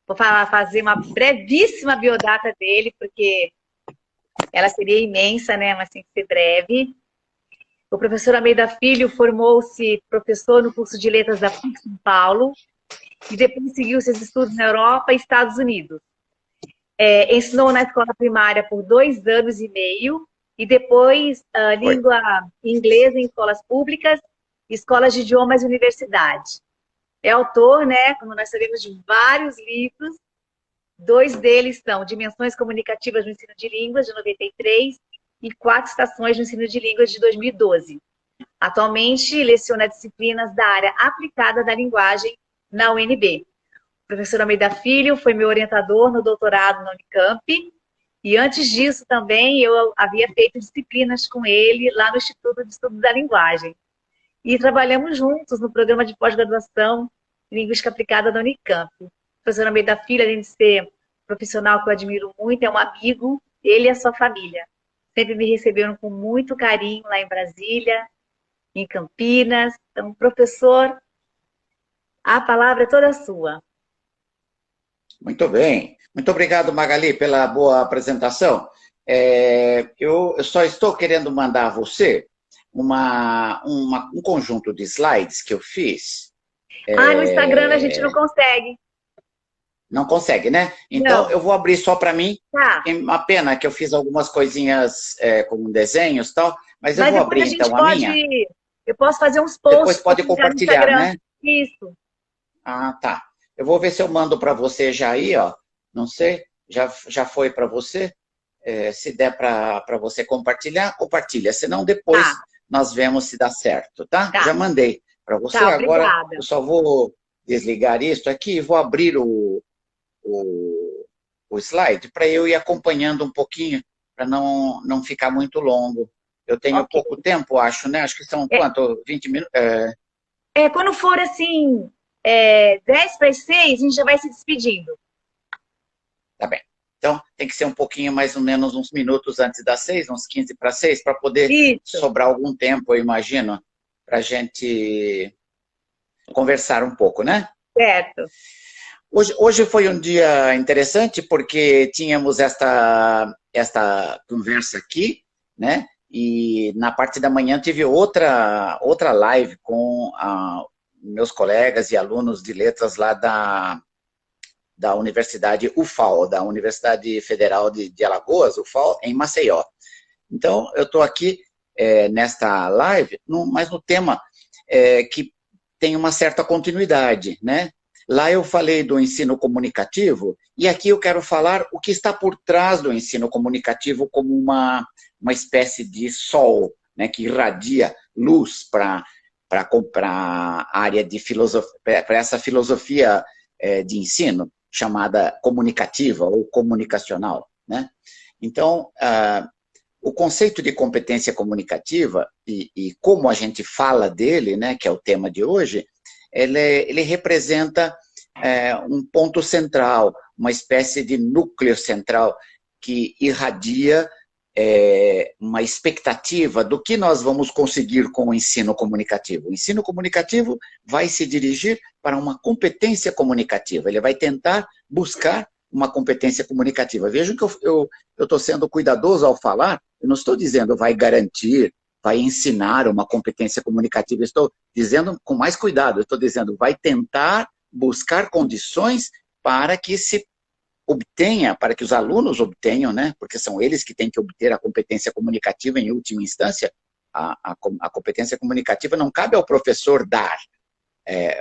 Vou fazer uma brevíssima biodata dele, porque ela seria imensa, né? Mas tem que ser breve. O professor Almeida Filho formou-se professor no curso de letras da PUC São Paulo e depois seguiu seus estudos na Europa e Estados Unidos. Ensinou na escola primária por 2 anos e meio e depois Oi. língua inglesa em escolas públicas, escolas de idiomas e universidade. É autor, né, como nós sabemos, de vários livros. 2 deles são Dimensões Comunicativas no Ensino de Línguas, de 93, e 4 Estações no Ensino de Línguas, de 2012. Atualmente, leciona disciplinas da área aplicada da linguagem na UNB. O professor Almeida Filho foi meu orientador no doutorado na Unicamp, e antes disso também eu havia feito disciplinas com ele lá no Instituto de Estudos da Linguagem. E trabalhamos juntos no programa de pós-graduação em Linguística Aplicada da Unicamp. O professor Almeida Filho, além de ser um profissional que eu admiro muito, é um amigo, ele e a sua família. Sempre me receberam com muito carinho lá em Brasília, em Campinas. Então, professor, a palavra é toda sua. Muito bem. Muito obrigado, Magali, pela boa apresentação. Eu só estou querendo mandar a você um conjunto de slides que eu fiz. No Instagram a gente não consegue. Não consegue, né? Então, Não. eu vou abrir só para mim. Tá. É uma pena que eu fiz algumas coisinhas com desenhos e tal, mas eu Mas vou depois a abrir, gente então, a minha. pode... Eu posso fazer uns Depois posts para pode publicar no compartilhar, Instagram. né? Isso. Ah, tá. Eu vou ver se eu mando para você já aí, ó. Não sei, já foi para você? Se der para você compartilhar, compartilha. Senão, depois Tá, nós vemos se dá certo, tá? Já tá. mandei para você. Tá, Agora obrigada. eu só vou desligar isso aqui e vou abrir o slide para eu ir acompanhando um pouquinho, para não ficar muito longo. Eu tenho Ok. pouco tempo, acho, né? Acho que são É, quanto? 20 minutos? quando for assim, 10 para as 6, a gente já vai se despedindo. Tá bem. Então, tem que ser um pouquinho, mais ou menos uns minutos antes das 6, uns 15 para 6, para poder Isso, sobrar algum tempo, eu imagino, para a gente conversar um pouco, né? certo. Hoje foi um dia interessante porque tínhamos esta conversa aqui, né? E na parte da manhã tive outra live com meus colegas e alunos de letras lá da Universidade UFAL, da Universidade Federal de Alagoas, UFAL, em Maceió. Então, eu estou aqui nesta live, mas no tema que tem uma certa continuidade, né? Lá eu falei do ensino comunicativo, e aqui eu quero falar o que está por trás do ensino comunicativo como uma espécie de sol, né, que irradia luz para a área de filosofia, para essa filosofia de ensino, chamada comunicativa ou comunicacional, né? Então, o conceito de competência comunicativa e como a gente fala dele, né, que é o tema de hoje, ele representa um ponto central, uma espécie de núcleo central que irradia uma expectativa do que nós vamos conseguir com o ensino comunicativo. O ensino comunicativo vai se dirigir para uma competência comunicativa, ele vai tentar buscar uma competência comunicativa. Vejam que eu estou sendo cuidadoso ao falar, eu não estou dizendo vai garantir, vai ensinar uma competência comunicativa, eu estou dizendo com mais cuidado, eu estou dizendo vai tentar buscar condições para que se obtenha, para que os alunos obtenham, né, porque são eles que têm que obter a competência comunicativa em última instância. A competência comunicativa não cabe ao professor dar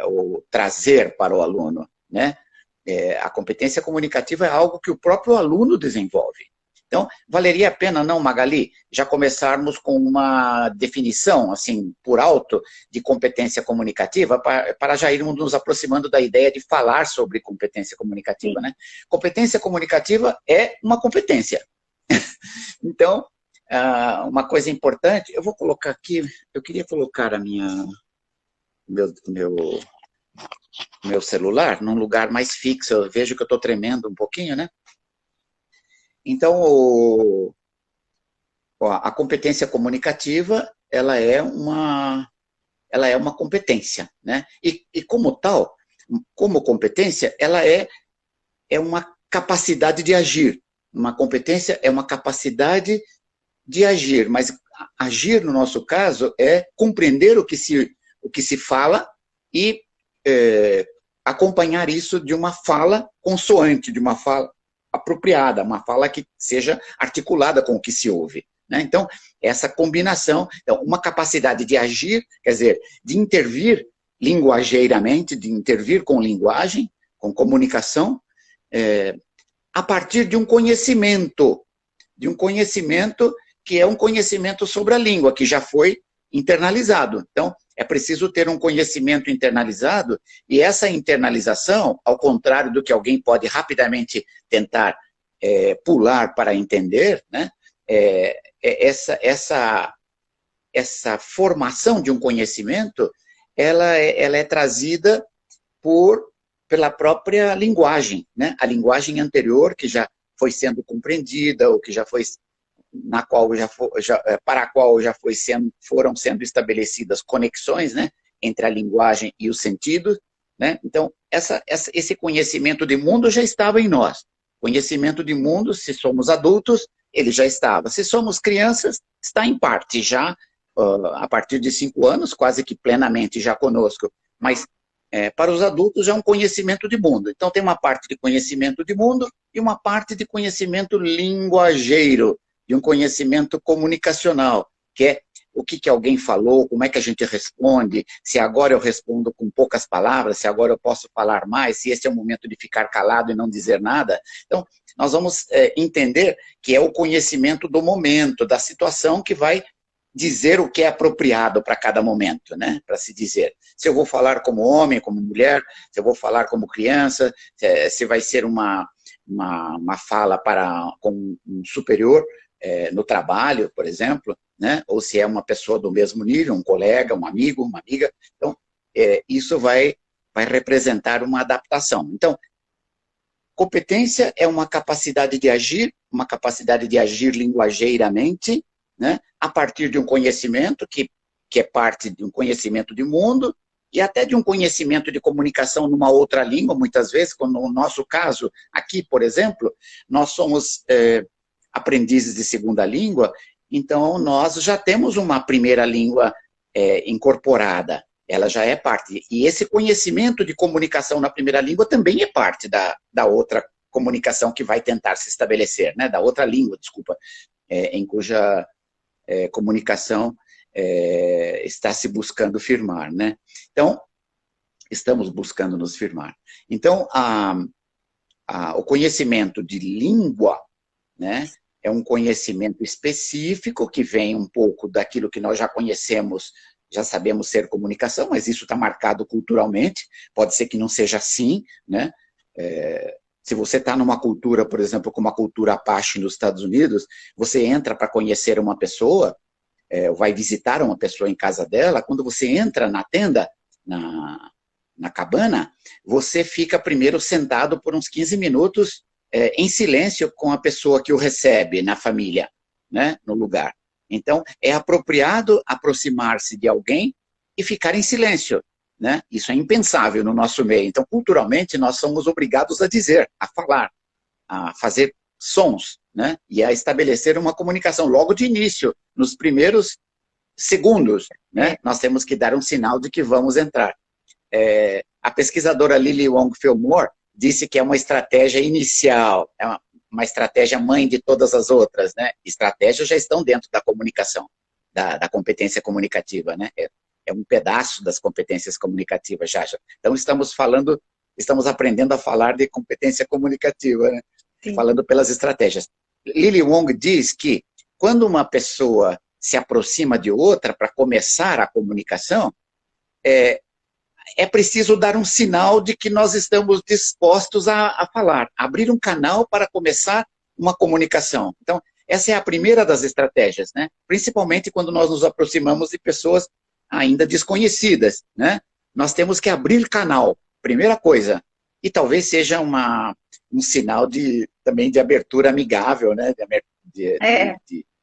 ou trazer para o aluno, né? A competência comunicativa é algo que o próprio aluno desenvolve. Então, valeria a pena, não, Magali, já começarmos com uma definição, assim, por alto, de competência comunicativa, para já irmos nos aproximando da ideia de falar sobre competência comunicativa, Sim. né? Competência comunicativa é uma competência. Então, uma coisa importante, eu vou colocar aqui, eu queria colocar meu celular num lugar mais fixo, eu vejo que eu estou tremendo um pouquinho, né? Então, a competência comunicativa, ela é uma competência, né? E como tal, como competência, ela é uma capacidade de agir. Uma competência é uma capacidade de agir, mas agir, no nosso caso, é compreender o que se fala e acompanhar isso de uma fala consoante, de uma fala apropriada, uma fala que seja articulada com o que se ouve, né? Então, essa combinação, então, uma capacidade de agir, quer dizer, de intervir linguageiramente, de intervir com linguagem, com comunicação, a partir de um conhecimento que é um conhecimento sobre a língua, que já foi internalizado. Então, é preciso ter um conhecimento internalizado, e essa internalização, ao contrário do que alguém pode rapidamente tentar pular para entender, né? Essa formação de um conhecimento, ela é trazida pela própria linguagem, né? A linguagem anterior, que já foi sendo compreendida, ou que já foi, para a qual foram sendo estabelecidas conexões, né? Entre a linguagem e os sentidos, né? Então, esse conhecimento de mundo já estava em nós. Conhecimento de mundo, se somos adultos, ele já estava. Se somos crianças, está em parte já, a partir de 5 anos, quase que plenamente já conosco. Mas para os adultos é um conhecimento de mundo. Então tem uma parte de conhecimento de mundo e uma parte de conhecimento linguageiro, de um conhecimento comunicacional, que é o que alguém falou, como é que a gente responde, se agora eu respondo com poucas palavras, se agora eu posso falar mais, se esse é o momento de ficar calado e não dizer nada. Então, nós vamos entender que é o conhecimento do momento, da situação, que vai dizer o que é apropriado para cada momento, né? Para se dizer. Se eu vou falar como homem, como mulher, se eu vou falar como criança, se vai ser uma fala com um superior no trabalho, por exemplo, né? Ou se é uma pessoa do mesmo nível, um colega, um amigo, uma amiga. Então, isso vai representar uma adaptação. Então, competência é uma capacidade de agir linguageiramente, né? A partir de um conhecimento que é parte de um conhecimento de mundo e até de um conhecimento de comunicação numa outra língua, muitas vezes, como no nosso caso, aqui, por exemplo, nós somos aprendizes de segunda língua, então nós já temos uma primeira língua incorporada, ela já é parte. E esse conhecimento de comunicação na primeira língua também é parte da outra comunicação que vai tentar se estabelecer, né? Da outra língua, desculpa, em cuja comunicação está se buscando firmar, né? Então, estamos buscando nos firmar. Então, o conhecimento de língua, né, é um conhecimento específico que vem um pouco daquilo que nós já conhecemos, já sabemos ser comunicação, mas isso está marcado culturalmente, pode ser que não seja assim, né? Se você está numa cultura, por exemplo, como a cultura Apache nos Estados Unidos, você entra para conhecer uma pessoa, vai visitar uma pessoa em casa dela, quando você entra na tenda, na cabana, você fica primeiro sentado por uns 15 minutos em silêncio com a pessoa que o recebe na família, né, no lugar. Então, é apropriado aproximar-se de alguém e ficar em silêncio, né? Isso é impensável no nosso meio. Então, culturalmente, nós somos obrigados a dizer, a falar, a fazer sons, né? E a estabelecer uma comunicação logo de início, nos primeiros segundos, né? Nós temos que dar um sinal de que vamos entrar. A pesquisadora Lily Wong Fillmore disse que é uma estratégia inicial, é uma estratégia mãe de todas as outras, né? Estratégias já estão dentro da comunicação, da competência comunicativa, né? É um pedaço das competências comunicativas já. Então, estamos aprendendo a falar de competência comunicativa, né? Falando pelas estratégias. Lily Wong diz que quando uma pessoa se aproxima de outra para começar a comunicação, é preciso dar um sinal de que nós estamos dispostos a falar, abrir um canal para começar uma comunicação. Então, essa é a primeira das estratégias, né? Principalmente quando nós nos aproximamos de pessoas ainda desconhecidas, né? Nós temos que abrir canal, primeira coisa. E talvez seja um sinal também de abertura amigável, né?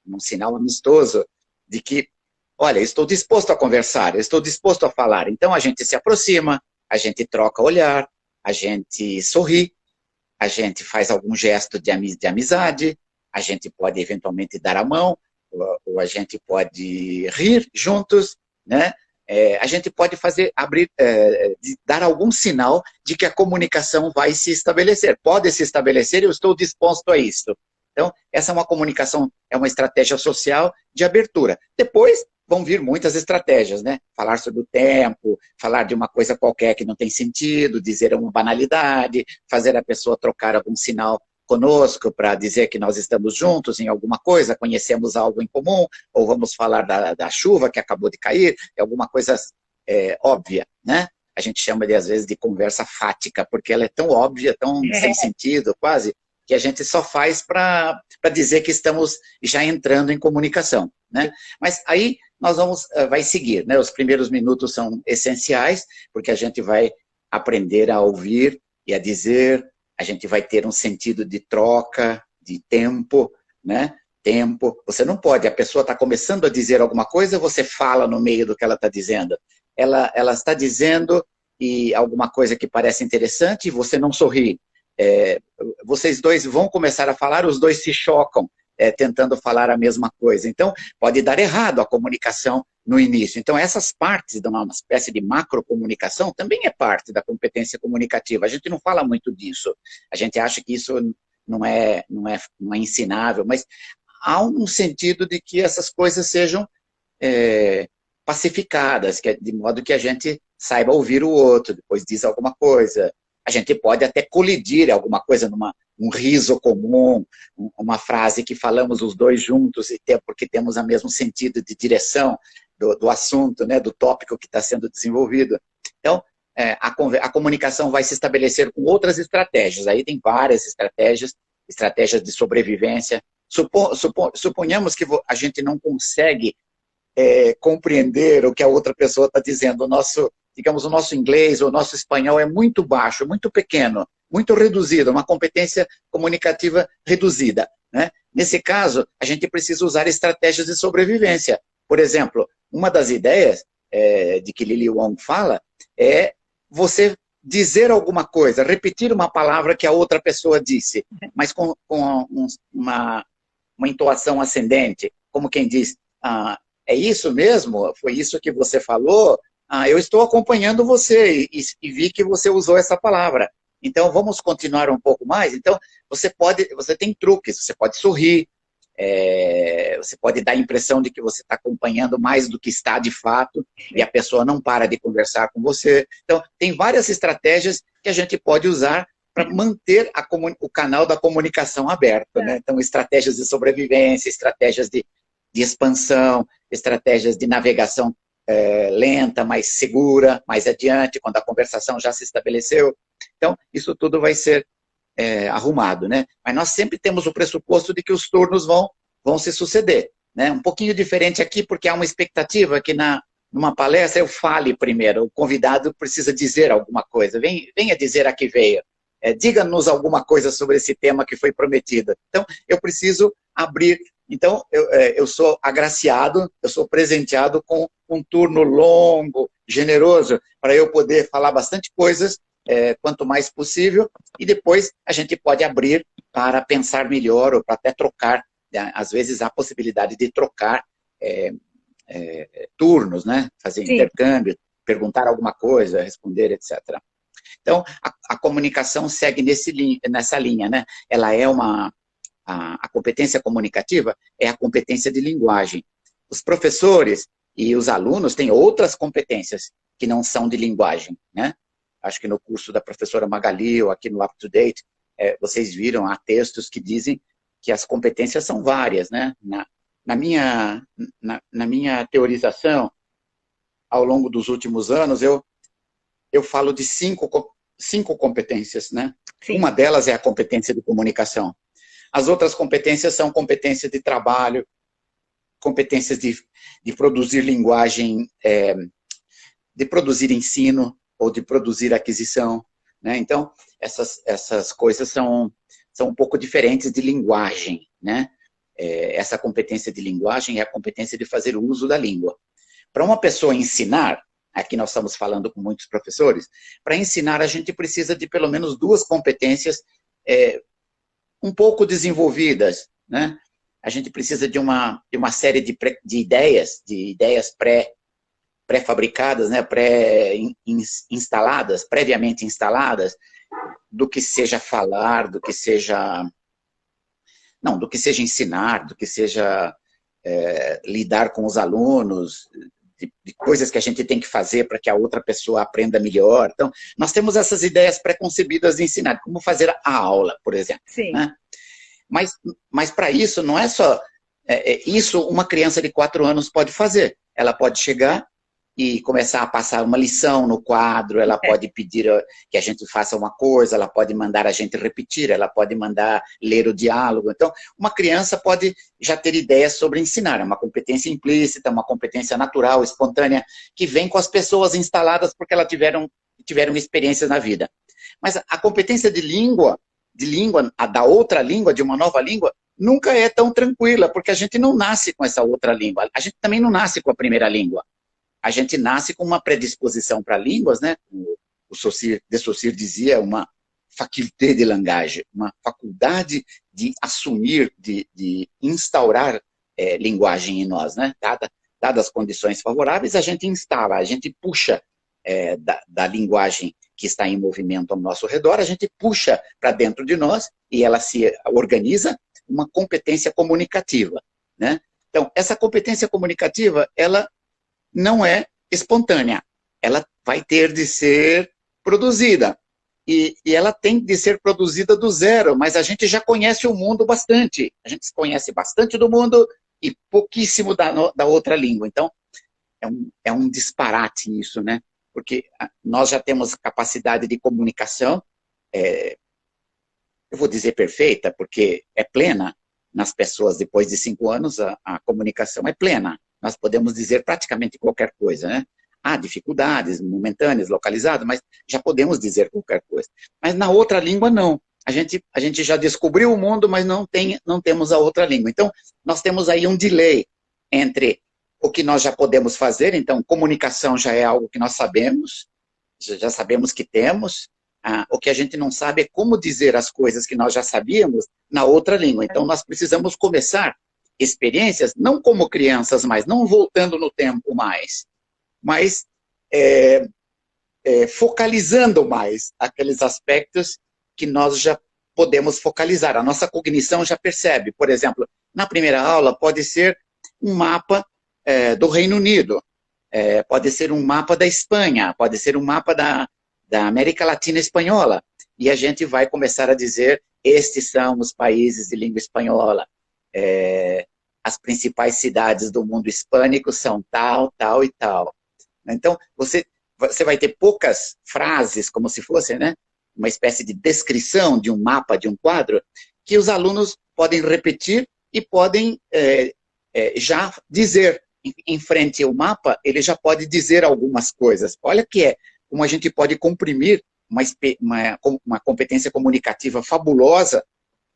Um sinal amistoso de que, olha, estou disposto a conversar, estou disposto a falar. Então, a gente se aproxima, a gente troca olhar, a gente sorri, a gente faz algum gesto de amizade, a gente pode eventualmente dar a mão, ou a gente pode rir juntos, né? A gente pode dar algum sinal de que a comunicação vai se estabelecer. Pode se estabelecer, eu estou disposto a isso. Então, essa é uma comunicação, é uma estratégia social de abertura. Depois vão vir muitas estratégias, né? Falar sobre o tempo, falar de uma coisa qualquer que não tem sentido, dizer uma banalidade, fazer a pessoa trocar algum sinal conosco para dizer que nós estamos juntos em alguma coisa, conhecemos algo em comum, ou vamos falar da chuva que acabou de cair, é alguma coisa óbvia, né? A gente chama às vezes de conversa fática, porque ela é tão óbvia, tão sem sentido, quase, que a gente só faz para dizer que estamos já entrando em comunicação, né? Mas aí nós vai seguir, né? Os primeiros minutos são essenciais, porque a gente vai aprender a ouvir e a dizer, a gente vai ter um sentido de troca, de tempo, né? Tempo. Você não pode, a pessoa está começando a dizer alguma coisa, você fala no meio do que ela está dizendo. Ela está dizendo alguma coisa que parece interessante e você não sorri. Vocês dois vão começar a falar, os dois se chocam, tentando falar a mesma coisa. Então, pode dar errado a comunicação no início. Então, essas partes de uma espécie de macrocomunicação também é parte da competência comunicativa. A gente não fala muito disso. A gente acha que isso não é ensinável, mas há um sentido de que essas coisas sejam pacificadas, de modo que a gente saiba ouvir o outro, depois diz alguma coisa. A gente pode até colidir alguma coisa um riso comum, uma frase que falamos os dois juntos, porque temos o mesmo sentido de direção do assunto, né, do tópico que está sendo desenvolvido. Então, a comunicação vai se estabelecer com outras estratégias. Aí tem várias estratégias de sobrevivência. Suponhamos que a gente não consegue compreender o que a outra pessoa está dizendo. O nosso inglês ou o nosso espanhol é muito baixo, muito pequeno, muito reduzido, uma competência comunicativa reduzida, né? Nesse caso, a gente precisa usar estratégias de sobrevivência. Por exemplo, uma das ideias de que Lily Wong fala é você dizer alguma coisa, repetir uma palavra que a outra pessoa disse, mas com uma entoação ascendente, como quem diz, é isso mesmo? Foi isso que você falou? Eu estou acompanhando você e vi que você usou essa palavra. Então, vamos continuar um pouco mais? Então, você tem truques, você pode sorrir, você pode dar a impressão de que você está acompanhando mais do que está de fato, e a pessoa não para de conversar com você. Então, tem várias estratégias que a gente pode usar para manter o canal da comunicação aberto, né? Então, estratégias de sobrevivência, estratégias de expansão, estratégias de navegação lenta, mais segura, mais adiante, quando a conversação já se estabeleceu. Então, isso tudo vai ser arrumado, né? Mas nós sempre temos o pressuposto de que os turnos vão se suceder, né? Um pouquinho diferente aqui, porque há uma expectativa que numa palestra eu fale primeiro, o convidado precisa dizer alguma coisa, venha dizer a que veio, diga-nos alguma coisa sobre esse tema que foi prometido. Então, eu preciso abrir. Então, eu sou agraciado, eu sou presenteado com um turno longo, generoso, para eu poder falar bastante coisas, quanto mais possível, e depois a gente pode abrir para pensar melhor ou para até trocar. Às vezes há a possibilidade de trocar turnos, né? Fazer intercâmbio, perguntar alguma coisa, responder, etc. Então, a comunicação segue nessa linha, né? Ela é a competência comunicativa é a competência de linguagem. Os professores e os alunos têm outras competências que não são de linguagem, né? Acho que no curso da professora Magali ou aqui no Up to Date, vocês viram, há textos que dizem que as competências são várias, né? Na minha teorização, ao longo dos últimos anos, eu falo de cinco competências, né? Sim. Uma delas é a competência de comunicação. As outras competências são competências de trabalho, competências de produzir linguagem, de produzir ensino ou de produzir aquisição, né? Então, essas coisas são um pouco diferentes de linguagem, né? Essa competência de linguagem é a competência de fazer uso da língua. Para uma pessoa ensinar, aqui nós estamos falando com muitos professores, para ensinar a gente precisa de pelo menos duas competências um pouco desenvolvidas, né? A gente precisa de uma série de ideias pré-fabricadas, né? Pré-instaladas, previamente instaladas, do que seja falar, do que seja ensinar, do que seja lidar com os alunos, de coisas que a gente tem que fazer para que a outra pessoa aprenda melhor. Então, nós temos essas ideias pré-concebidas de ensinar, como fazer a aula, por exemplo. Sim. Né? Mas para isso, não é só... isso uma criança de 4 anos pode fazer. Ela pode chegar e começar a passar uma lição no quadro, ela pode pedir que a gente faça uma coisa, ela pode mandar a gente repetir, ela pode mandar ler o diálogo. Então, uma criança pode já ter ideias sobre ensinar, é uma competência implícita, uma competência natural, espontânea, que vem com as pessoas instaladas porque elas tiveram experiências na vida. Mas a competência de língua, da outra língua, de uma nova língua, nunca é tão tranquila, porque a gente não nasce com essa outra língua. A gente também não nasce com a primeira língua. A gente nasce com uma predisposição para línguas, né? O de Saussure dizia, uma faculté de langage, uma faculdade de assumir, de instaurar linguagem em nós, né? Dadas as condições favoráveis, a gente instala, a gente puxa da linguagem que está em movimento ao nosso redor, a gente puxa para dentro de nós e ela se organiza uma competência comunicativa, né? Então, essa competência comunicativa, ela não é espontânea, ela vai ter de ser produzida, e ela tem de ser produzida do zero, mas a gente já conhece o mundo bastante, a gente conhece bastante do mundo e pouquíssimo da outra língua, então é um disparate isso, né? Porque nós já temos capacidade de comunicação, eu vou dizer perfeita, porque é plena nas pessoas depois de 5 anos, a comunicação é plena. Nós podemos dizer praticamente qualquer coisa, né? Há dificuldades momentâneas, localizadas, mas já podemos dizer qualquer coisa. Mas na outra língua, não. A gente já descobriu o mundo, mas não temos a outra língua. Então, nós temos aí um delay entre o que nós já podemos fazer. Então, comunicação já é algo que nós sabemos, já sabemos que temos. O que a gente não sabe é como dizer as coisas que nós já sabíamos na outra língua. Então, nós precisamos começar experiências, não como crianças mais, não voltando no tempo mais, mas focalizando mais aqueles aspectos que nós já podemos focalizar. A nossa cognição já percebe. Por exemplo, na primeira aula pode ser um mapa do Reino Unido, pode ser um mapa da Espanha, pode ser um mapa da América Latina Espanhola, e a gente vai começar a dizer, estes são os países de língua espanhola, as principais cidades do mundo hispânico são tal, tal e tal. Então, você vai ter poucas frases, como se fosse, né, uma espécie de descrição de um mapa, de um quadro, que os alunos podem repetir e podem já dizer, em frente ao mapa, ele já pode dizer algumas coisas. Olha como a gente pode comprimir uma competência comunicativa fabulosa,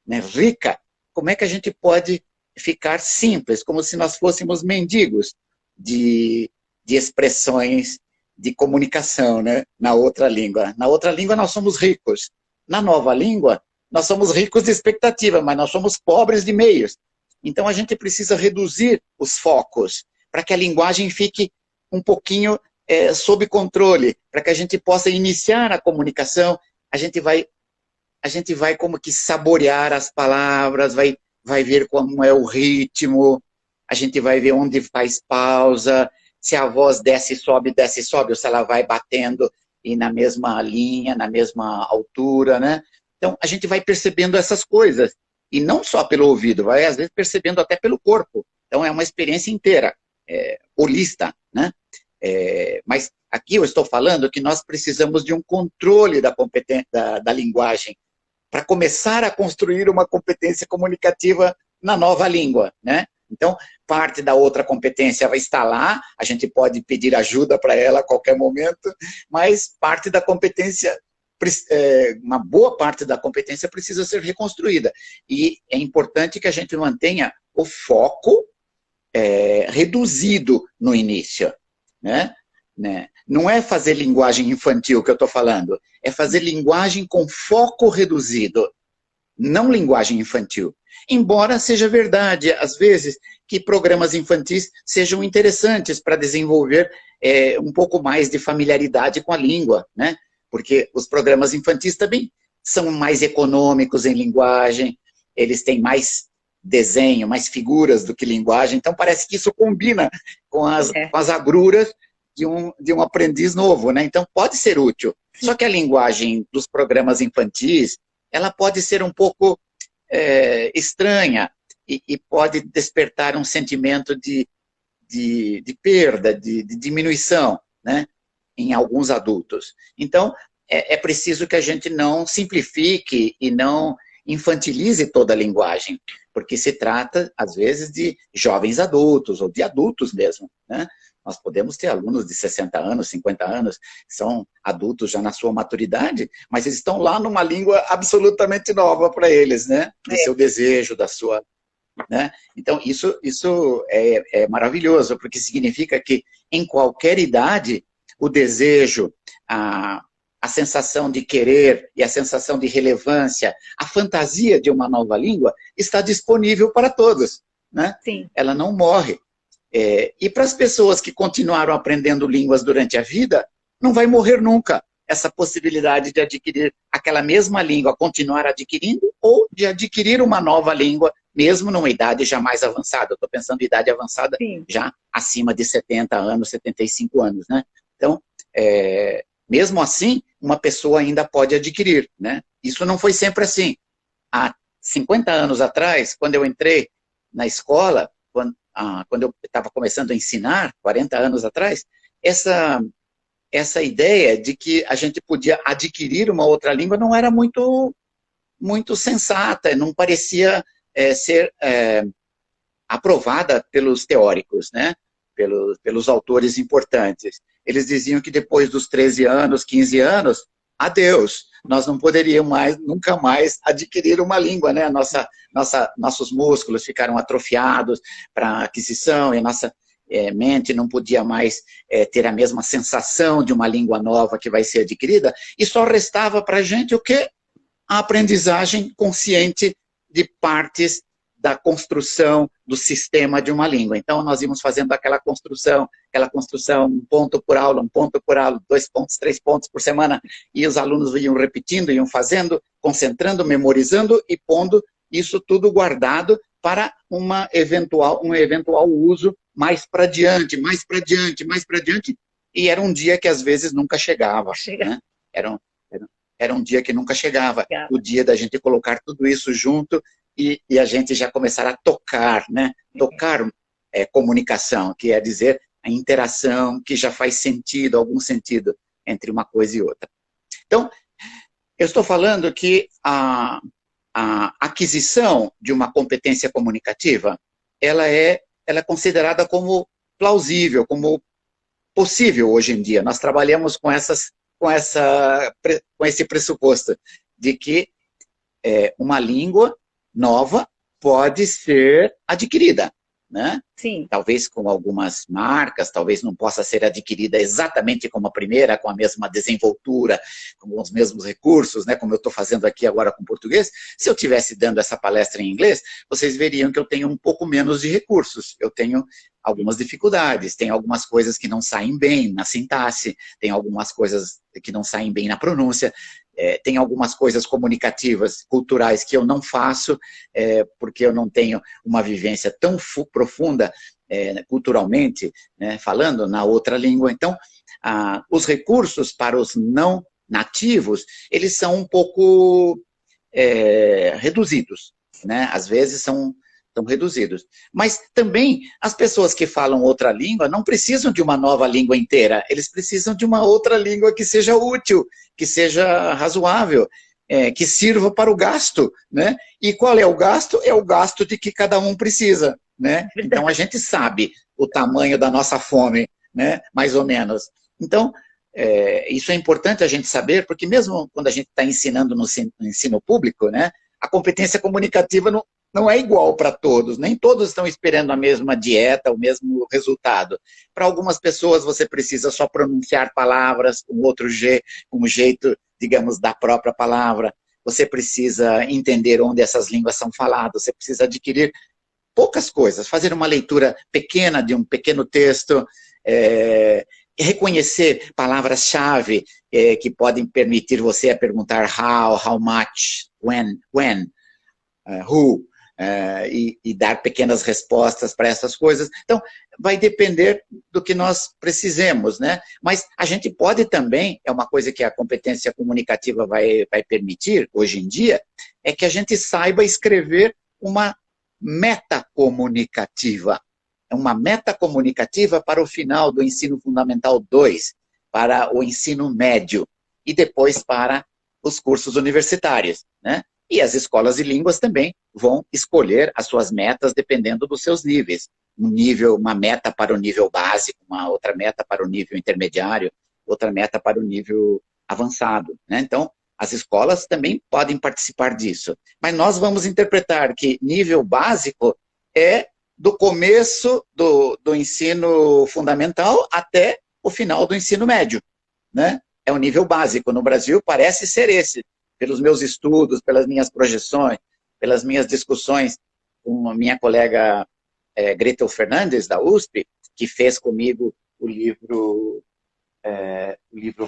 né, rica. Como é que a gente pode ficar simples, como se nós fôssemos mendigos de expressões de comunicação, né, na outra língua. Na outra língua nós somos ricos. Na nova língua, nós somos ricos de expectativa, mas nós somos pobres de meios. Então a gente precisa reduzir os focos para que a linguagem fique um pouquinho sob controle, para que a gente possa iniciar a comunicação. A gente vai como que saborear as palavras, vai ver como é o ritmo, a gente vai ver onde faz pausa, se a voz desce e sobe, ou se ela vai batendo e na mesma linha, na mesma altura, né? Então, a gente vai percebendo essas coisas, e não só pelo ouvido, vai às vezes percebendo até pelo corpo. Então, é uma experiência inteira, holista, né? Mas aqui eu estou falando que nós precisamos de um controle da linguagem, para começar a construir uma competência comunicativa na nova língua, né? Então, parte da outra competência vai estar lá, a gente pode pedir ajuda para ela a qualquer momento, mas parte da competência, uma boa parte da competência precisa ser reconstruída. E é importante que a gente mantenha o foco reduzido no início, né? né? Não é fazer linguagem infantil que eu estou falando, é fazer linguagem com foco reduzido, não linguagem infantil. Embora seja verdade, às vezes, que programas infantis sejam interessantes para desenvolver um pouco mais de familiaridade com a língua, né? Porque os programas infantis também são mais econômicos em linguagem, eles têm mais desenho, mais figuras do que linguagem, então parece que isso combina com as agruras de um aprendiz novo, né? Então pode ser útil. Só que a linguagem dos programas infantis, ela pode ser um pouco estranha e pode despertar um sentimento de perda, de diminuição, né, em alguns adultos. Então, é preciso que a gente não simplifique e não infantilize toda a linguagem, porque se trata, às vezes, de jovens adultos, ou de adultos mesmo, né? Nós podemos ter alunos de 60 anos, 50 anos, que são adultos já na sua maturidade, mas eles estão lá numa língua absolutamente nova para eles, né? Do seu desejo, da sua... né? Então, isso é maravilhoso, porque significa que, em qualquer idade, o desejo, a sensação de querer e a sensação de relevância, a fantasia de uma nova língua, está disponível para todos, né? Sim. Ela não morre. E para as pessoas que continuaram aprendendo línguas durante a vida, não vai morrer nunca essa possibilidade de adquirir aquela mesma língua, continuar adquirindo, ou de adquirir uma nova língua, mesmo numa idade já mais avançada. Eu estou pensando em idade avançada, sim, já acima de 70 anos, 75 anos, né? Então, mesmo assim, uma pessoa ainda pode adquirir, né? Isso não foi sempre assim. Há 50 anos atrás, quando eu entrei na escola, quando eu estava começando a ensinar, 40 anos atrás, essa ideia de que a gente podia adquirir uma outra língua não era muito sensata, não parecia ser aprovada pelos teóricos, né? Pelos autores importantes. Eles diziam que depois dos 13 anos, 15 anos, adeus, nós não poderíamos nunca mais adquirir uma língua, né? Nossos músculos ficaram atrofiados para aquisição e a nossa mente não podia mais ter a mesma sensação de uma língua nova que vai ser adquirida, e só restava para a gente o quê? A aprendizagem consciente de partes da construção do sistema de uma língua. Então, nós íamos fazendo aquela construção, um ponto por aula, 2 pontos, 3 pontos por semana, e os alunos iam repetindo, iam fazendo, concentrando, memorizando e pondo isso tudo guardado para um eventual uso mais para diante, e era um dia que às vezes nunca chegava. Né? Era um dia que nunca chegava, o dia da gente colocar tudo isso junto e a gente já começar a tocar, né? Tocar comunicação, que é dizer a interação que já faz sentido, algum sentido entre uma coisa e outra. Então, eu estou falando que a aquisição de uma competência comunicativa, ela é considerada como plausível, como possível hoje em dia. Nós trabalhamos com esse pressuposto de que uma língua nova pode ser adquirida, né? Sim. Talvez com algumas marcas, talvez não possa ser adquirida exatamente como a primeira, com a mesma desenvoltura, com os mesmos recursos, né? Como eu estou fazendo aqui agora com português. Se eu estivesse dando essa palestra em inglês, vocês veriam que eu tenho um pouco menos de recursos. Eu tenho algumas dificuldades, tem algumas coisas que não saem bem na sintaxe, tem algumas coisas que não saem bem na pronúncia, tem algumas coisas comunicativas, culturais, que eu não faço, porque eu não tenho uma vivência tão profunda culturalmente, né, falando na outra língua. Então, os recursos para os não nativos, eles são um pouco reduzidos, né? Às vezes são reduzidos. Mas também as pessoas que falam outra língua não precisam de uma nova língua inteira, eles precisam de uma outra língua que seja útil, que seja razoável, que sirva para o gasto, né? E qual é o gasto? É o gasto de que cada um precisa, né? Então a gente sabe o tamanho da nossa fome, né? Mais ou menos. Então, isso é importante a gente saber, porque mesmo quando a gente está ensinando no ensino público, né? A competência comunicativa não é igual para todos, nem todos estão esperando a mesma dieta, o mesmo resultado. Para algumas pessoas você precisa só pronunciar palavras com com um jeito, digamos, da própria palavra. Você precisa entender onde essas línguas são faladas, você precisa adquirir poucas coisas, fazer uma leitura pequena de um pequeno texto, reconhecer palavras-chave que podem permitir você a perguntar how much, when, who, e dar pequenas respostas para essas coisas. Então, vai depender do que nós precisemos, né? Mas a gente pode também, é uma coisa que a competência comunicativa vai permitir, hoje em dia, é que a gente saiba escrever uma meta comunicativa. É uma meta comunicativa para o final do ensino fundamental 2, para o ensino médio e depois para os cursos universitários, né? E as escolas de línguas também vão escolher as suas metas dependendo dos seus níveis. Uma meta para o nível básico, uma outra meta para o nível intermediário, outra meta para o nível avançado, né? Então, as escolas também podem participar disso. Mas nós vamos interpretar que nível básico é do começo do ensino fundamental até o final do ensino médio, né? É o nível básico. No Brasil parece ser esse, pelos meus estudos, pelas minhas projeções, pelas minhas discussões com a minha colega Gretel Fernandes, da USP, que fez comigo o livro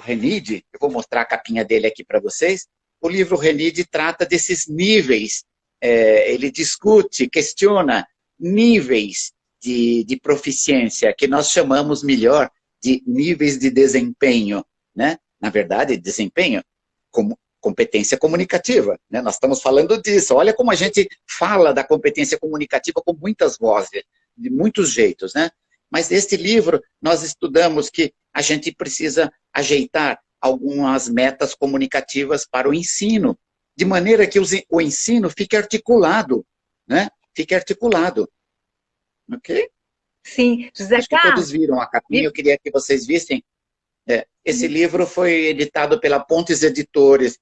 Renide. Eu vou mostrar a capinha dele aqui para vocês. O livro Renide trata desses níveis, ele discute, questiona níveis de proficiência, que nós chamamos melhor de níveis de desempenho, né? Na verdade, desempenho como competência comunicativa, né? Nós estamos falando disso. Olha como a gente fala da competência comunicativa com muitas vozes, de muitos jeitos, né? Mas neste livro nós estudamos que a gente precisa ajeitar algumas metas comunicativas para o ensino, de maneira que o ensino fique articulado, né? Fique articulado. Ok? Sim, José Acho que Carlos. todos viram a capinha, eu queria que vocês vissem. Esse livro foi editado pela Pontes Editores.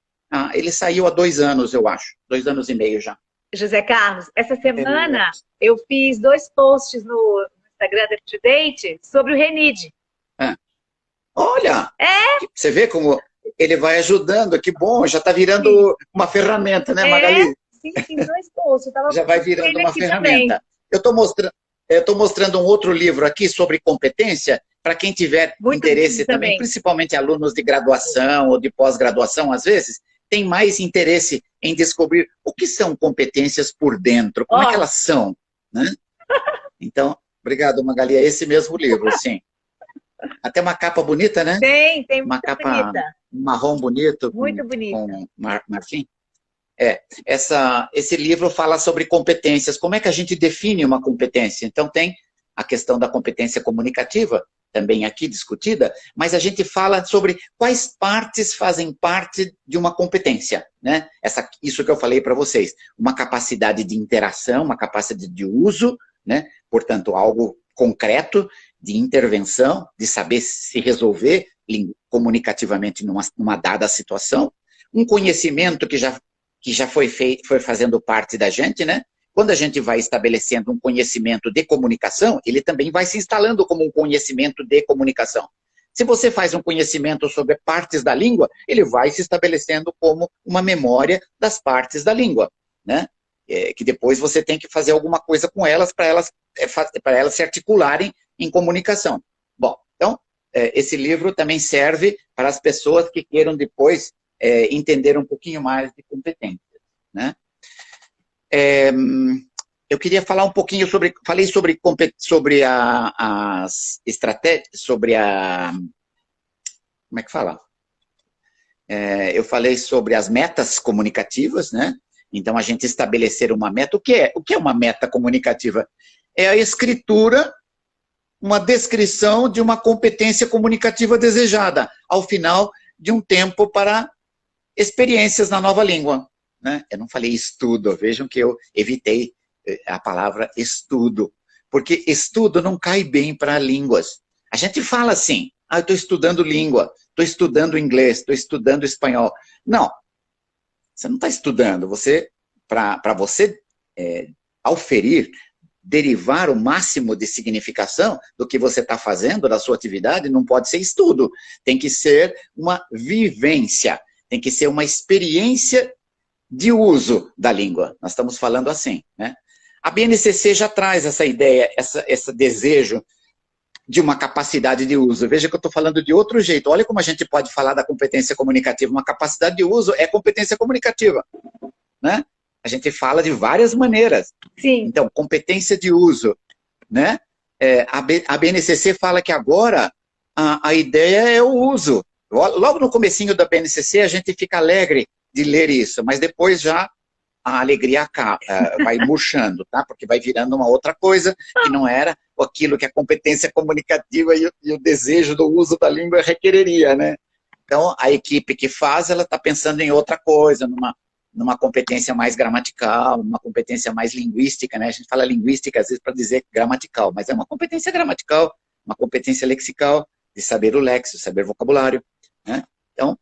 Ele saiu há 2 anos, eu acho. 2 anos e meio já. José Carlos, essa semana eu fiz 2 posts no Instagram da UpToDate sobre o Renide. Olha! Você vê como ele vai ajudando, que bom, já está virando uma ferramenta, né, Magali? Sim, 2 posts. Já vai virando uma ferramenta. Também. Eu estou mostrando um outro livro aqui sobre competência, para quem tiver interesse também, principalmente alunos de graduação ou de pós-graduação, às vezes, tem mais interesse em descobrir o que são competências por dentro, como é que elas são, né? Então, obrigado, Magali, é esse mesmo livro, sim. Até uma capa bonita, né? Tem uma capa bonita. Marrom bonito. Muito bonito. Com marfim. Esse livro fala sobre competências, como é que a gente define uma competência. Então tem a questão da competência comunicativa, também aqui discutida, mas a gente fala sobre quais partes fazem parte de uma competência, né? Isso que eu falei para vocês, uma capacidade de interação, uma capacidade de uso, né? Portanto, algo concreto, de intervenção, de saber se resolver comunicativamente numa dada situação, um conhecimento que já foi fazendo parte da gente, né? Quando a gente vai estabelecendo um conhecimento de comunicação, ele também vai se instalando como um conhecimento de comunicação. Se você faz um conhecimento sobre partes da língua, ele vai se estabelecendo como uma memória das partes da língua, né? Que depois você tem que fazer alguma coisa com elas para elas se articularem em comunicação. Bom, então, esse livro também serve para as pessoas que queiram depois entender um pouquinho mais de competências, né? Eu queria falar um pouquinho falei sobre as estratégias, como é que fala? Eu falei sobre as metas comunicativas, né? Então, a gente estabelecer uma meta. O que é uma meta comunicativa? É a escritura, uma descrição de uma competência comunicativa desejada, ao final de um tempo para experiências na nova língua, né? Eu não falei estudo, vejam que eu evitei a palavra estudo, porque estudo não cai bem para línguas. A gente fala assim, eu estou estudando língua, estou estudando inglês, estou estudando espanhol. Não, você não está estudando, para você auferir, derivar o máximo de significação do que você está fazendo, da sua atividade, não pode ser estudo. Tem que ser uma vivência, tem que ser uma experiência de uso da língua. Nós estamos falando assim, né? A BNCC já traz essa ideia, esse desejo de uma capacidade de uso. Veja que eu estou falando de outro jeito. Olha como a gente pode falar da competência comunicativa. Uma capacidade de uso é competência comunicativa, né? A gente fala de várias maneiras. Sim. Então, competência de uso, né? A BNCC fala que agora a ideia é o uso. Logo no comecinho da BNCC a gente fica alegre de ler isso, mas depois já a alegria vai murchando, tá? Porque vai virando uma outra coisa que não era aquilo que a competência comunicativa e o desejo do uso da língua requereria, né? Então, a equipe que faz, ela está pensando em outra coisa, numa competência mais gramatical, numa competência mais linguística, né? A gente fala linguística às vezes para dizer gramatical, mas é uma competência gramatical, uma competência lexical, de saber o léxico, saber vocabulário, né? Então,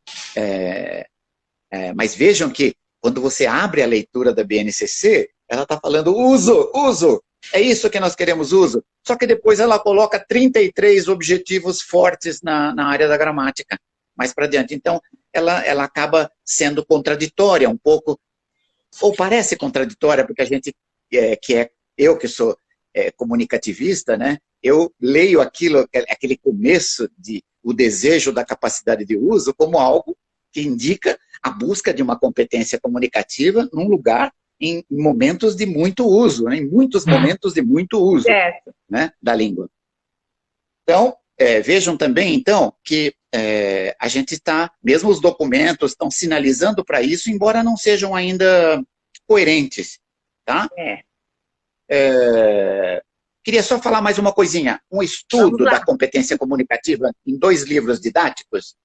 mas vejam que quando você abre a leitura da BNCC, ela está falando uso, uso, é isso que nós queremos, uso. Só que depois ela coloca 33 objetivos fortes na área da gramática, mais para diante. Então, ela acaba sendo contraditória um pouco, ou parece contraditória, porque a gente, eu que sou comunicativista, né, eu leio aquele começo de o desejo da capacidade de uso como algo que indica a busca de uma competência comunicativa num lugar, em momentos de muito uso, né, em muitos momentos de muito uso, né, da língua. Então, vejam também, então, que a gente está, mesmo os documentos estão sinalizando para isso, embora não sejam ainda coerentes, tá? Queria só falar mais uma coisinha. Um estudo da competência comunicativa em 2 livros didáticos,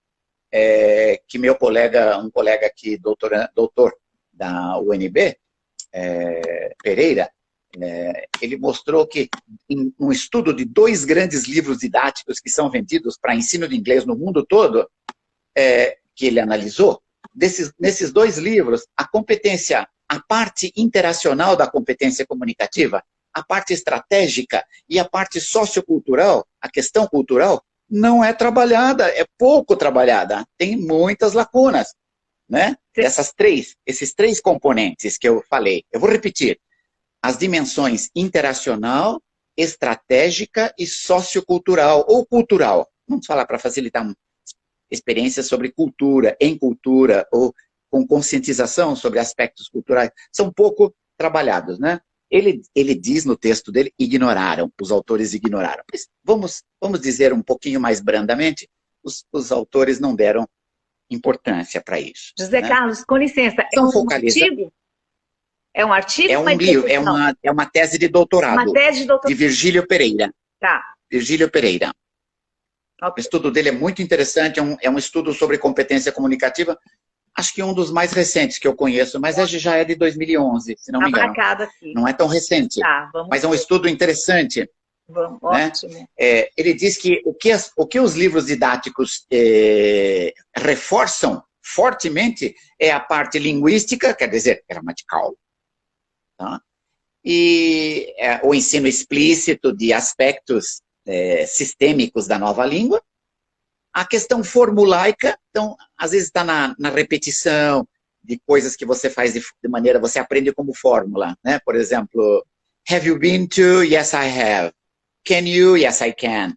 que meu colega, um colega aqui, doutor da UNB, Pereira, ele mostrou que em um estudo de 2 grandes livros didáticos que são vendidos para ensino de inglês no mundo todo, que ele analisou, nesses 2 livros, a parte interacional da competência comunicativa, a parte estratégica e a parte sociocultural, a questão cultural, não é trabalhada, é pouco trabalhada, tem muitas lacunas, né? Esses 3 componentes que eu falei. Eu vou repetir. As dimensões interacional, estratégica e sociocultural, ou cultural. Vamos falar para facilitar experiências sobre cultura, em cultura, ou com conscientização sobre aspectos culturais. São pouco trabalhados, né? Ele diz no texto dele, ignoraram, os autores ignoraram. Mas vamos dizer um pouquinho mais brandamente, os autores não deram importância para isso. José Carlos, com licença, São artigo? É um artigo? É um livro, é uma tese de doutorado. Uma tese de doutorado. De Virgílio Pereira. Tá. Virgílio Pereira. Okay. O estudo dele é muito interessante, é um estudo sobre competência comunicativa, acho que um dos mais recentes que eu conheço, mas já é de 2011, se não me engano. Marcado aqui. Não é tão recente, mas é um estudo interessante. Vamos, né? Ótimo. Ele diz que o que os livros didáticos reforçam fortemente é a parte linguística, quer dizer, gramatical, tá? E o ensino explícito de aspectos sistêmicos da nova língua. A questão formulaica, então, às vezes está na repetição de coisas que você faz de maneira, você aprende como fórmula, né? Por exemplo, have you been to? Yes, I have. Can you? Yes, I can.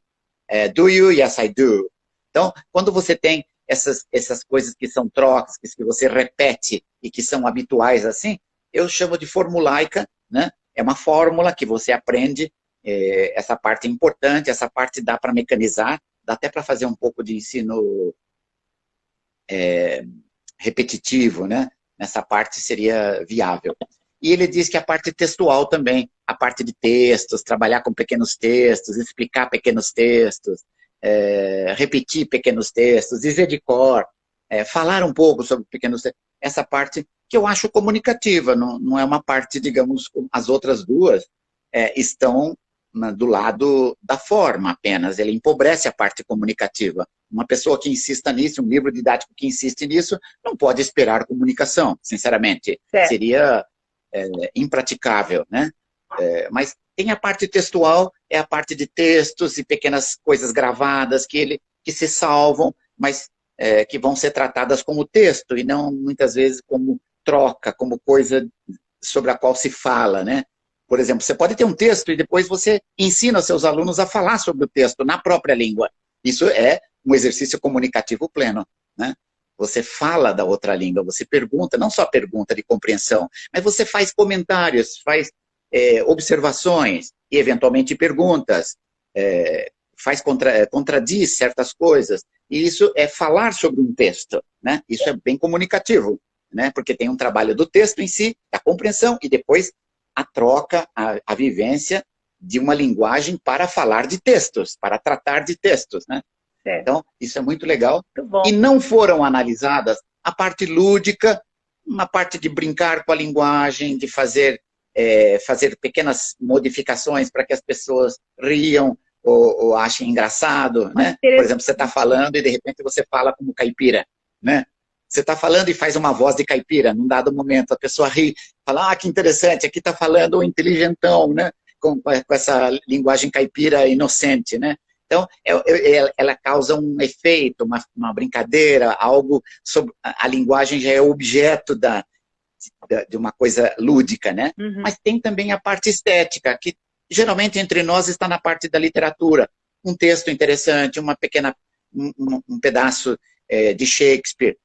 Do you? Yes, I do. Então, quando você tem essas coisas que são trocas, que você repete e que são habituais assim, eu chamo de formulaica, né? É uma fórmula que você aprende, essa parte é importante, essa parte dá para mecanizar, dá até para fazer um pouco de ensino repetitivo, né? Nessa parte seria viável. E ele diz que a parte textual também, a parte de textos, trabalhar com pequenos textos, explicar pequenos textos, repetir pequenos textos, dizer de cor, falar um pouco sobre pequenos textos, essa parte que eu acho comunicativa, não é uma parte, digamos, as outras duas estão do lado da forma apenas, ele empobrece a parte comunicativa. Uma pessoa que insista nisso, um livro didático que insiste nisso, não pode esperar comunicação, sinceramente. Certo. Seria impraticável, né? Mas tem a parte textual, é a parte de textos e pequenas coisas gravadas que se salvam, mas que vão ser tratadas como texto e não muitas vezes como troca, como coisa sobre a qual se fala, né? Por exemplo, você pode ter um texto e depois você ensina seus alunos a falar sobre o texto na própria língua. Isso é um exercício comunicativo pleno, né? Você fala da outra língua, você pergunta, não só pergunta de compreensão, mas você faz comentários, faz observações e, eventualmente, perguntas, contradiz certas coisas. E isso é falar sobre um texto, né? Isso é bem comunicativo, né? Porque tem um trabalho do texto em si, da compreensão, e depois a troca, a vivência de uma linguagem para falar de textos, para tratar de textos, né? Então, isso é muito legal. Muito bom. E não foram analisadas a parte lúdica, uma parte de brincar com a linguagem, de fazer pequenas modificações para que as pessoas riam ou achem engraçado, né? Por exemplo, você está falando e de repente você fala como caipira, né? Você está falando e faz uma voz de caipira, num dado momento, a pessoa ri, fala, que interessante, aqui está falando o inteligentão, né? Com essa linguagem caipira inocente, né? Então, ela causa um efeito, uma brincadeira, algo sobre... A linguagem já é objeto de uma coisa lúdica, né? Uhum. Mas tem também a parte estética, que geralmente entre nós está na parte da literatura. Um texto interessante, um pedaço de Shakespeare,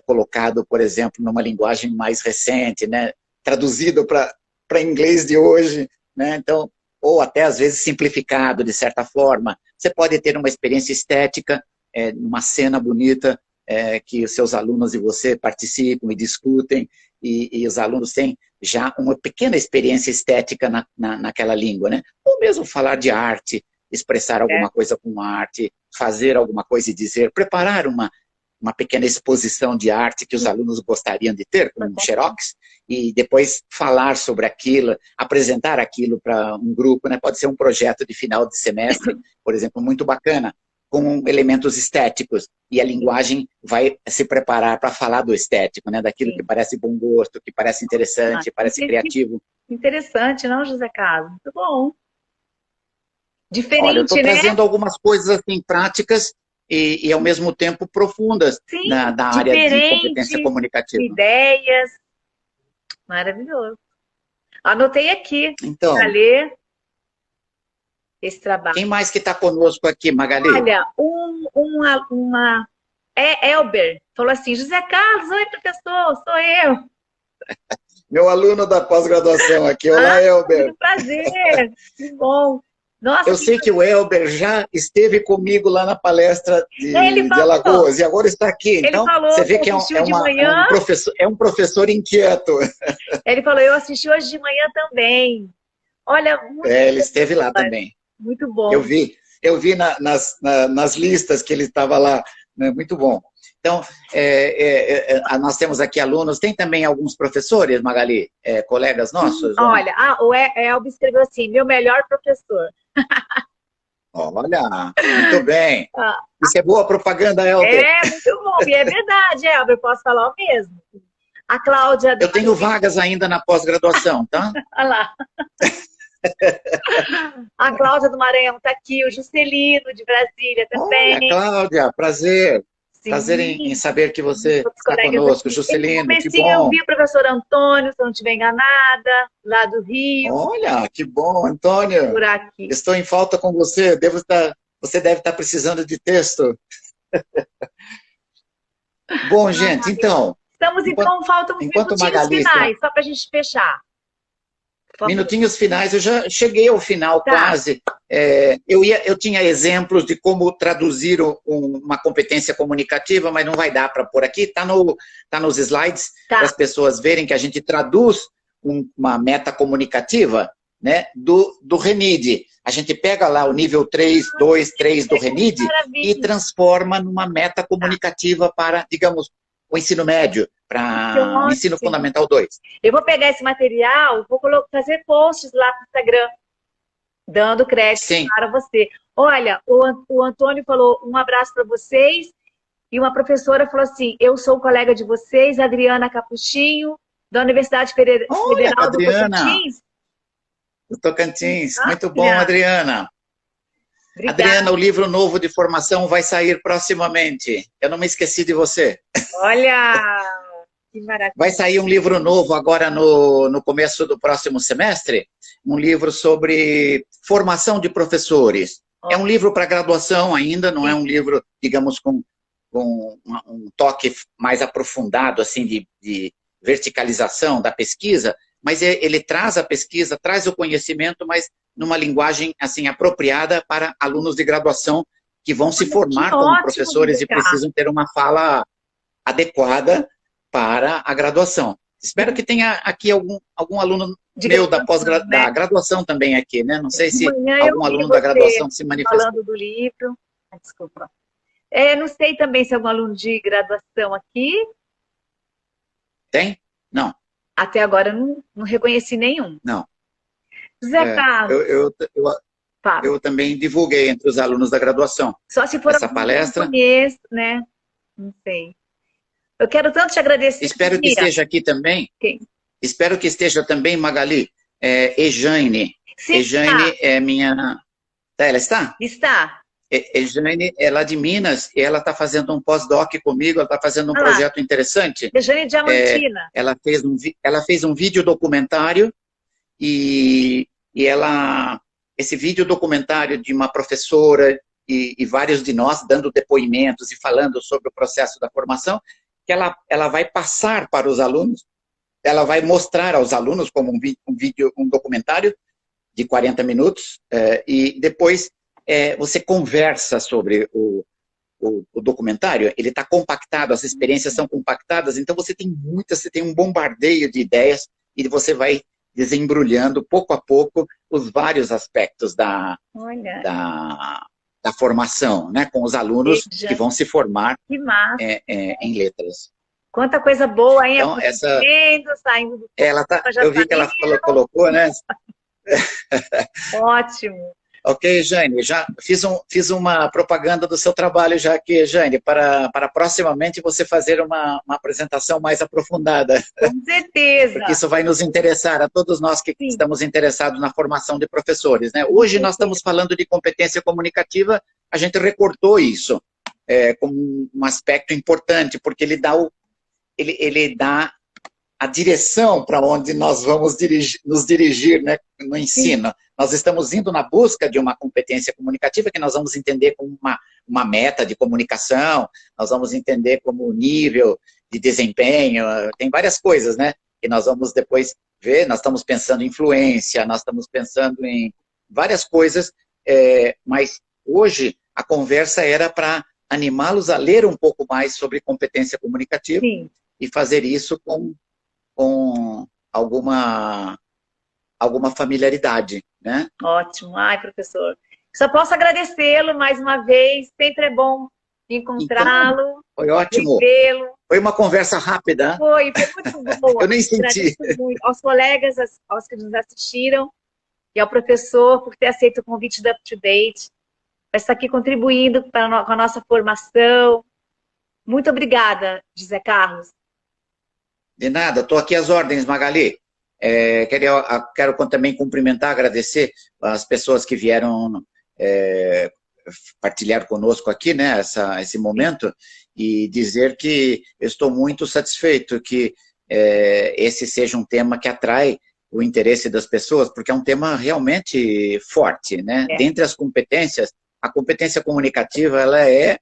colocado, por exemplo, numa linguagem mais recente, né? Traduzido para inglês de hoje, né? Então, ou até às vezes simplificado de certa forma. Você pode ter uma experiência estética, uma cena bonita, que os seus alunos e você participam e discutem, e os alunos têm já uma pequena experiência estética naquela língua, né? Ou mesmo falar de arte, expressar alguma coisa com arte, fazer alguma coisa e dizer, preparar uma pequena exposição de arte que os alunos gostariam de ter, com um xerox, e depois falar sobre aquilo, apresentar aquilo para um grupo, né? Pode ser um projeto de final de semestre, por exemplo, muito bacana, com elementos estéticos, e a linguagem vai se preparar para falar do estético, né? Daquilo que parece bom gosto, que parece interessante, parece criativo. Interessante, não, José Carlos? Muito bom. Diferente, olha, eu estou né? trazendo algumas coisas assim, práticas e ao mesmo tempo profundas. Sim, na área de competência comunicativa. Ideias. Maravilhoso. Anotei aqui então, para ler esse trabalho. Quem mais que está conosco aqui, Magali? Olha, Elber falou assim, José Carlos, oi professor, sou eu. Meu aluno da pós-graduação aqui. Olá, Elber. Muito prazer, que bom. Nossa, eu sei que o Elber já esteve comigo lá na palestra de Alagoas e agora está aqui. Então, você vê que é um professor inquieto. Ele falou, eu assisti hoje de manhã também. Olha, muito ele esteve lá também. Muito bom. Eu vi nas listas que ele estava lá. Né? Muito bom. Então, nós temos aqui alunos, tem também alguns professores, Magali, colegas nossos? Olha, o Elber escreveu assim, meu melhor professor. Olha, muito bem. Isso é boa propaganda, Elber. Muito bom, e é verdade, Elber, posso falar o mesmo. A Cláudia... Eu tenho vagas ainda na pós-graduação, tá? Olha lá. A Cláudia do Maranhão está aqui, o Juscelino de Brasília também. Olha, Cláudia, prazer. Sim. Prazer em saber que você está conosco, Juscelino, que bom. Eu vi o professor Antônio, se eu não estiver enganada, lá do Rio. Olha, que bom, Antônio. Por aqui. Estou em falta com você, você deve estar precisando de texto. Bom, gente, então... Faltam minutinhos finais, só para a gente fechar. Minutinhos finais, eu já cheguei ao final quase. Eu tinha exemplos de como traduzir uma competência comunicativa, mas não vai dar para pôr aqui. Está nos slides, para as pessoas verem que a gente traduz uma meta comunicativa, né, do RENID. A gente pega lá o nível 3, 2, 3 do RENID e transforma numa meta comunicativa para, digamos, o ensino médio, para o ensino fundamental 2. Eu vou pegar esse material, vou fazer posts lá no Instagram, dando crédito para você. Olha, o Antônio falou um abraço para vocês, e uma professora falou assim, eu sou colega de vocês, Adriana Capuchinho, da Universidade Olha, Federal do Adriana, Tocantins. do Tocantins. Muito bom, Olha, Adriana. Adriana, obrigada. o livro novo de formação vai sair proximamente. Eu não me esqueci de você. Olha, que Vai maravilha. sair um livro novo agora no começo do próximo semestre, um livro sobre formação de professores. É um Ó, livro para graduação ainda, não é sim, um livro, digamos, com um toque mais aprofundado, assim, de verticalização da pesquisa, mas ele traz a pesquisa, traz o conhecimento, mas numa linguagem, assim, apropriada para alunos de graduação que vão se olha, que formar como ótimo, professores e Bianca. precisam ter uma fala adequada para a graduação. Espero que tenha aqui algum aluno De meu graduação, né? da graduação também aqui, né? Não sei De se manhã eu algum vi aluno da você graduação se manifestou. falando do livro. Ah, desculpa. Não sei também se é algum aluno de graduação aqui. Tem? Não, Até agora eu não reconheci nenhum. não. José É, Carlos, fala. eu também divulguei entre os alunos da graduação Só se for essa algum que eu não palestra. conheço, né? Não sei. Eu quero tanto te agradecer, Espero que Bia. esteja aqui também. Quem? Espero que esteja também, Magali, Ejane. Sim, está. Ejane é minha. Ela está? Está. Ejane é lá de Minas e ela está fazendo um pós-doc comigo, ela está fazendo um Olha lá. projeto interessante. Rejane Diamantina. Ela fez um vídeo documentário e esse vídeo documentário de uma professora e vários de nós dando depoimentos e falando sobre o processo da formação, que ela vai passar para os alunos, ela vai mostrar aos alunos como um documentário de 40 minutos, e depois você conversa sobre o documentário, ele está compactado, as experiências são compactadas, então você tem um bombardeio de ideias e você vai desembrulhando pouco a pouco os vários aspectos Olha, da formação, né, com os alunos que veja, vão se formar que massa. em letras. Quanta coisa boa, hein? Então, Acontecendo, saindo do forno, já eu vi que ela saíram. colocou, né? Ótimo. Ok, Jane, já fiz uma propaganda do seu trabalho já aqui, Jane, para proximamente você fazer uma apresentação mais aprofundada, Com certeza. porque isso vai nos interessar a todos nós que Sim, estamos interessados na formação de professores, né? com Hoje nós certeza. estamos falando de competência comunicativa, a gente recortou isso como um aspecto importante, porque ele dá a direção para onde nós vamos nos dirigir, né, no ensino. Sim, Nós estamos indo na busca de uma competência comunicativa que nós vamos entender como uma meta de comunicação, nós vamos entender como nível de desempenho, tem várias coisas, né, que nós vamos depois ver, nós estamos pensando em influência, nós estamos pensando em várias coisas, mas hoje a conversa era para animá-los a ler um pouco mais sobre competência comunicativa sim. e fazer isso com alguma familiaridade, né? Ótimo. Ai, professor. Só posso agradecê-lo mais uma vez. Sempre é bom Então, encontrá-lo, foi ótimo. revê-lo. Foi uma conversa rápida. Foi muito boa. Eu nem senti. Agradeço muito aos colegas, aos que nos assistiram, e ao professor por ter aceito o convite da UpToDate, para estar aqui contribuindo com a nossa formação. Muito obrigada, José Carlos. De nada, estou aqui às ordens, Magali. Quero também cumprimentar, agradecer as pessoas que vieram partilhar conosco aqui, né, esse momento, e dizer que eu estou muito satisfeito que esse seja um tema que atrai o interesse das pessoas, porque é um tema realmente forte, né? Dentre as competências, a competência comunicativa ela é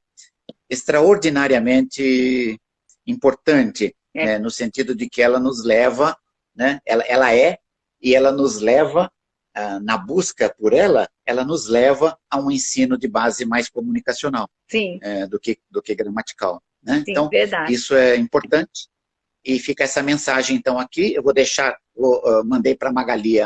extraordinariamente importante, né, no sentido de que ela nos leva, né, ela nos leva, na busca por ela nos leva a um ensino de base mais comunicacional. Sim. Do que gramatical. Né? Sim, então, verdade. Isso é importante. E fica essa mensagem, então, aqui. Eu vou mandei para a Magali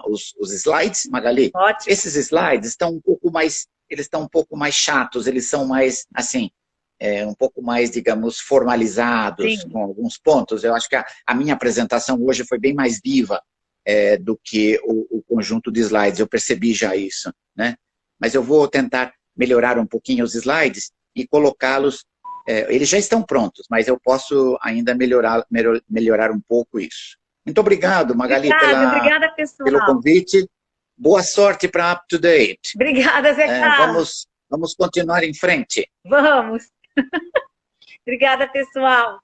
os slides. Magali, ótimo. Esses slides estão um pouco mais chatos, eles são mais, assim, um pouco mais, digamos, formalizados, Sim. com alguns pontos. Eu acho que a minha apresentação hoje foi bem mais viva do que o conjunto de slides. Eu percebi já isso, né? Mas eu vou tentar melhorar um pouquinho os slides e colocá-los eles já estão prontos, mas eu posso ainda melhorar um pouco isso. Muito obrigado, Magali, Obrigada, pelo pessoal. convite. Boa sorte para Up to Date. Obrigada, Zé Carlos. Vamos continuar em frente. Vamos. Obrigada, pessoal.